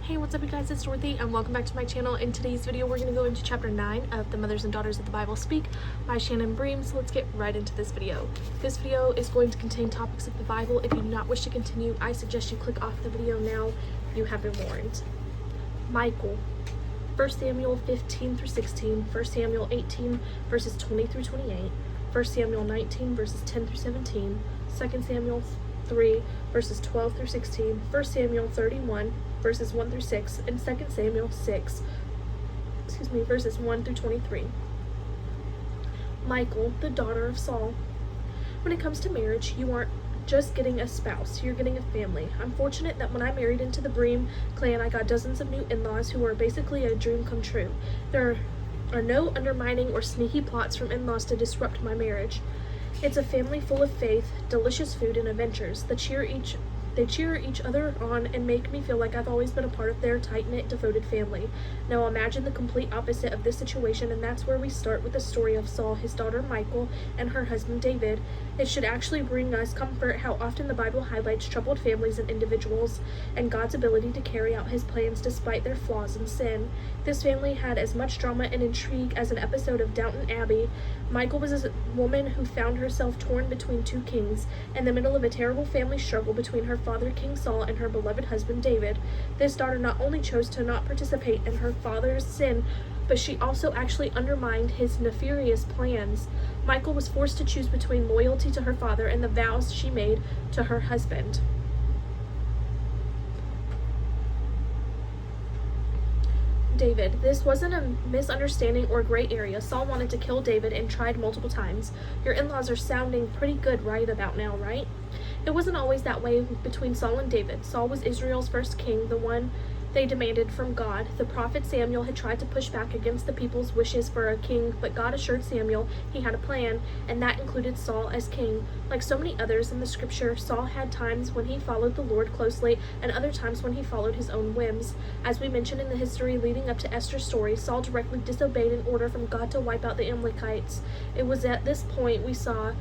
Hey, what's up you guys, it's Dorothy and welcome back to my channel. In today's video we're going to go into chapter 9 of The Mothers and Daughters of the Bible Speak by Shannon Bream, so let's get right into this video. This video is going to contain topics of the Bible. If you do not wish to continue, I suggest you click off the video now. You have been warned. Michael. 1 Samuel 15 through 16, 1 Samuel 18 verses 20 through 28, 1 Samuel 19 verses 10 through 17, 2 Samuel 3 verses 12 through 16, 1 Samuel 31 verses 1 through 6, and 2 Samuel verses 1 through 23. Michael, the daughter of Saul. When it comes to marriage, you aren't just getting a spouse, you're getting a family. I'm fortunate that when I married into the Bream clan, I got dozens of new in-laws who are basically a dream come true. There are no undermining or sneaky plots from in-laws to disrupt my marriage. It's a family full of faith, delicious food, and adventures. They cheer each other on and make me feel like I've always been a part of their tight-knit, devoted family. Now imagine the complete opposite of this situation, and that's where we start with the story of Saul, his daughter Michal, and her husband David. It should actually bring us comfort how often the Bible highlights troubled families and individuals and God's ability to carry out his plans despite their flaws and sin. This family had as much drama and intrigue as an episode of Downton Abbey. Michal was a woman who found herself torn between two kings, in the middle of a terrible family struggle between her father King Saul and her beloved husband David. This daughter not only chose to not participate in her father's sin, but she also actually undermined his nefarious plans. Michal was forced to choose between loyalty to her father and the vows she made to her husband. David. This wasn't a misunderstanding or gray area. Saul wanted to kill David and tried multiple times. Your in-laws are sounding pretty good right about now, right? It wasn't always that way between Saul and David. Saul was Israel's first king, the one they demanded from God. The prophet Samuel had tried to push back against the people's wishes for a king, but God assured Samuel he had a plan, and that included Saul as king. Like so many others in the scripture, Saul had times when he followed the Lord closely and other times when he followed his own whims. As we mentioned in the history leading up to Esther's story, Saul directly disobeyed an order from God to wipe out the Amalekites. It was at this point we saw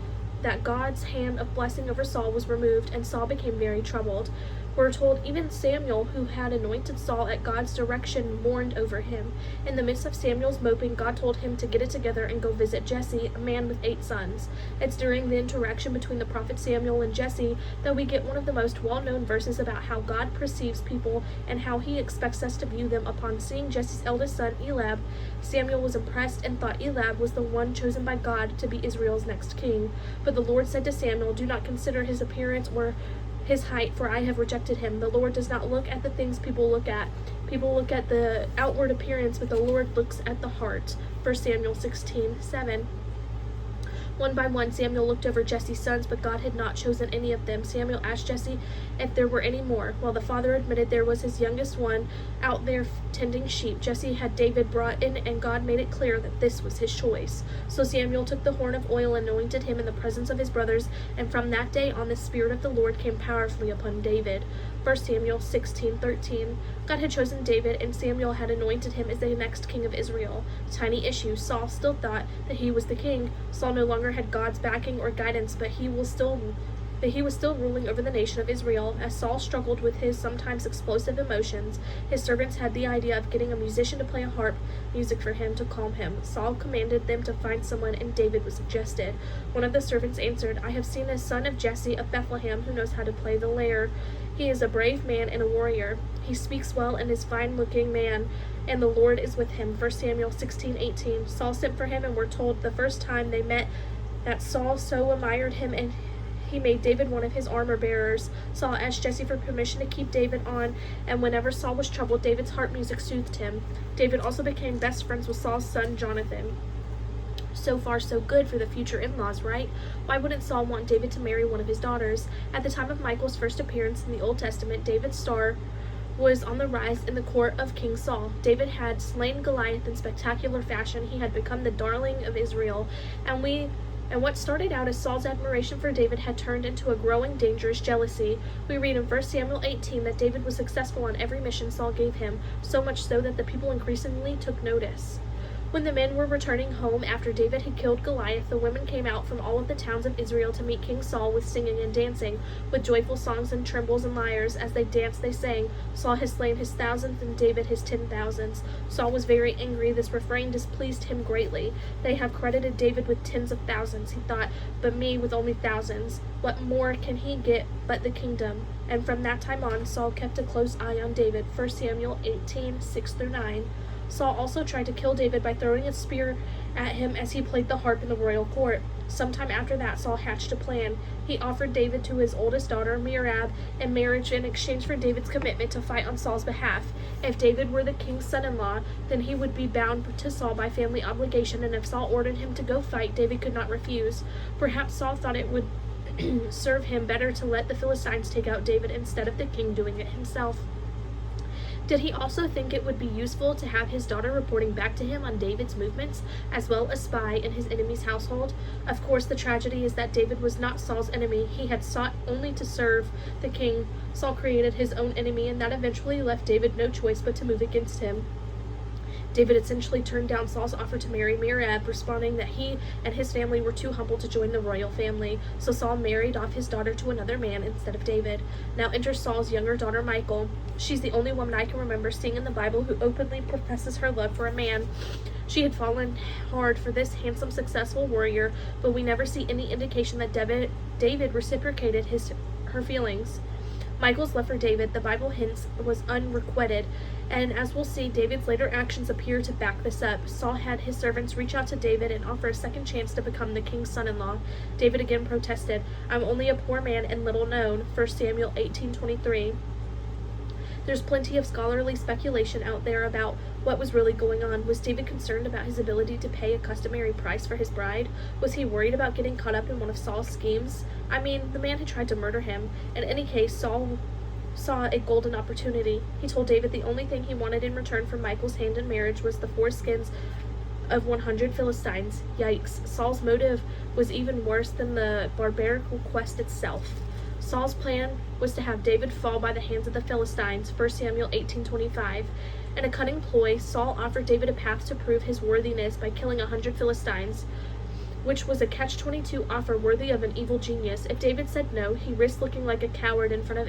that God's hand of blessing over Saul was removed, and Saul became very troubled. We're told even Samuel, who had anointed Saul at God's direction, mourned over him. In the midst of Samuel's moping, God told him to get it together and go visit Jesse, a man with 8 sons. It's during the interaction between the prophet Samuel and Jesse that we get one of the most well-known verses about how God perceives people and how he expects us to view them. Upon seeing Jesse's eldest son, Eliab, Samuel was impressed and thought Eliab was the one chosen by God to be Israel's next king. But the Lord said to Samuel, "Do not consider his appearance or his height, for I have rejected him." The Lord does not look at the things people look at. People look at the outward appearance, but the Lord looks at the heart. 1 Samuel 16:7. One by one, Samuel looked over Jesse's sons, but God had not chosen any of them. Samuel asked Jesse if there were any more. While the father admitted there was his youngest one out there tending sheep, Jesse had David brought in, and God made it clear that this was his choice. So Samuel took the horn of oil and anointed him in the presence of his brothers, and from that day on the Spirit of the Lord came powerfully upon David. 1 Samuel 16:13. God had chosen David, and Samuel had anointed him as the next king of Israel. Tiny issue. Saul still thought that he was the king. Saul no longer had God's backing or guidance, but he was still ruling over the nation of Israel. As Saul struggled with his sometimes explosive emotions, his servants had the idea of getting a musician to play a harp music for him to calm him. Saul commanded them to find someone, and David was suggested. One of the servants answered, "I have seen a son of Jesse of Bethlehem who knows how to play the lyre. He is a brave man and a warrior. He speaks well and is fine-looking man, and the Lord is with him." 1 Samuel 16:18. Saul sent for him, and we're told the first time they met that Saul so admired him and he made David one of his armor bearers. Saul asked Jesse for permission to keep David on, and whenever Saul was troubled, David's harp music soothed him. David also became best friends with Saul's son Jonathan. So far, so good for the future in-laws, right? Why wouldn't Saul want David to marry one of his daughters? At the time of Michal's first appearance in the Old Testament, David's star was on the rise in the court of King Saul. David had slain Goliath in spectacular fashion. He had become the darling of Israel, and what started out as Saul's admiration for David had turned into a growing, dangerous jealousy. We read in 1 Samuel 18 that David was successful on every mission Saul gave him, so much so that the people increasingly took notice. When the men were returning home after David had killed Goliath, the women came out from all of the towns of Israel to meet King Saul with singing and dancing, with joyful songs and timbrels and lyres. As they danced, they sang, "Saul has slain his thousands, and David his 10,000s." Saul was very angry. This refrain displeased him greatly. "They have credited David with tens of thousands," he thought, "but me with only thousands. What more can he get but the kingdom?" And from that time on, Saul kept a close eye on David. 1 Samuel 18:6-9. Saul also tried to kill David by throwing a spear at him as he played the harp in the royal court. Sometime after that, Saul hatched a plan. He offered David to his oldest daughter, Merab, in marriage in exchange for David's commitment to fight on Saul's behalf. If David were the king's son-in-law, then he would be bound to Saul by family obligation, and if Saul ordered him to go fight, David could not refuse. Perhaps Saul thought it would serve him better to let the Philistines take out David instead of the king doing it himself. Did he also think it would be useful to have his daughter reporting back to him on David's movements, as well as spy in his enemy's household? Of course, the tragedy is that David was not Saul's enemy. He had sought only to serve the king. Saul created his own enemy, and that eventually left David no choice but to move against him. David essentially turned down Saul's offer to marry Merab, responding that he and his family were too humble to join the royal family, so Saul married off his daughter to another man instead of David. Now enters Saul's younger daughter, Michal. She's the only woman I can remember seeing in the Bible who openly professes her love for a man. She had fallen hard for this handsome, successful warrior, but we never see any indication that David reciprocated her feelings. Michal's love for David, the Bible hints, was unrequited, and as we'll see, David's later actions appear to back this up. Saul had his servants reach out to David and offer a second chance to become the king's son-in-law. David again protested, "I'm only a poor man and little known," 1 Samuel 18:23. There's plenty of scholarly speculation out there about what was really going on. Was David concerned about his ability to pay a customary price for his bride? Was he worried about getting caught up in one of Saul's schemes? I mean, the man had tried to murder him. In any case, Saul saw a golden opportunity. He told David the only thing he wanted in return for Michal's hand in marriage was the foreskins of 100 Philistines. Yikes. Saul's motive was even worse than the barbaric quest itself. Saul's plan was to have David fall by the hands of the Philistines, 1 Samuel 18:25. In a cunning ploy, Saul offered David a path to prove his worthiness by killing 100 Philistines, which was a catch-22 offer worthy of an evil genius. If David said no, he risked looking like a coward in front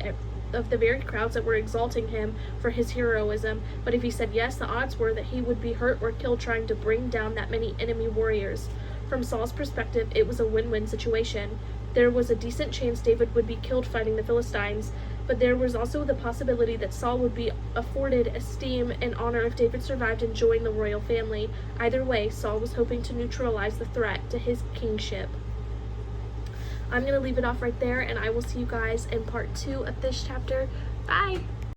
of the very crowds that were exalting him for his heroism. But if he said yes, the odds were that he would be hurt or killed trying to bring down that many enemy warriors. From Saul's perspective, it was a win-win situation. There was a decent chance David would be killed fighting the Philistines, but there was also the possibility that Saul would be afforded esteem and honor if David survived and joined the royal family. Either way, Saul was hoping to neutralize the threat to his kingship. I'm going to leave it off right there, and I will see you guys in part 2 of this chapter. Bye!